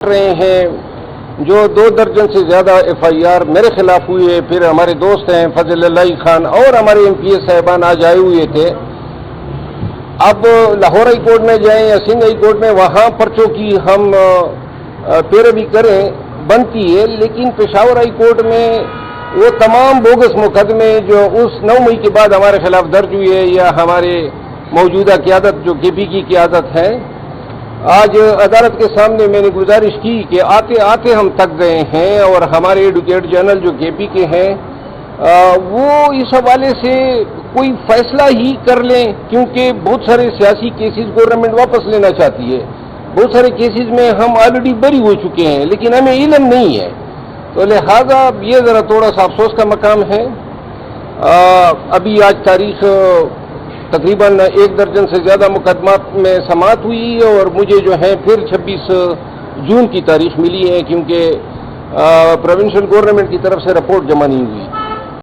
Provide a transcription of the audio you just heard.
رہے ہیں جو 2 درجن سے زیادہ FIR میرے خلاف ہوئی ہے. پھر ہمارے دوست ہیں فضل اللہ خان اور ہمارے MPA صاحبان آج آئے ہوئے تھے. اب لاہور ہائی کورٹ میں جائیں یا سندھ ہائی کورٹ میں وہاں پرچوں کی ہم پیروی کریں بنتی ہے، لیکن پشاور ہائی کورٹ میں وہ تمام بوگس مقدمے جو اس 9 مئی کے بعد ہمارے خلاف درج ہوئے یا ہمارے موجودہ قیادت جو KP کی قیادت ہے، آج عدالت کے سامنے میں نے گزارش کی کہ آتے آتے ہم تک گئے ہیں اور ہمارے ایڈوکیٹ جنرل جو KP کے ہیں وہ اس حوالے سے کوئی فیصلہ ہی کر لیں، کیونکہ بہت سارے سیاسی کیسز گورنمنٹ واپس لینا چاہتی ہے. بہت سارے کیسز میں ہم آلریڈی بری ہو چکے ہیں لیکن ہمیں علم نہیں ہے، تو لہذا یہ ذرا تھوڑا سا افسوس کا مقام ہے. ابھی آج تاریخ تقریباً 1 درجن سے زیادہ مقدمات میں سماعت ہوئی اور مجھے جو ہے پھر 26 جون کی تاریخ ملی ہے، کیونکہ پروونشل گورنمنٹ کی طرف سے رپورٹ جمع نہیں ہوئی.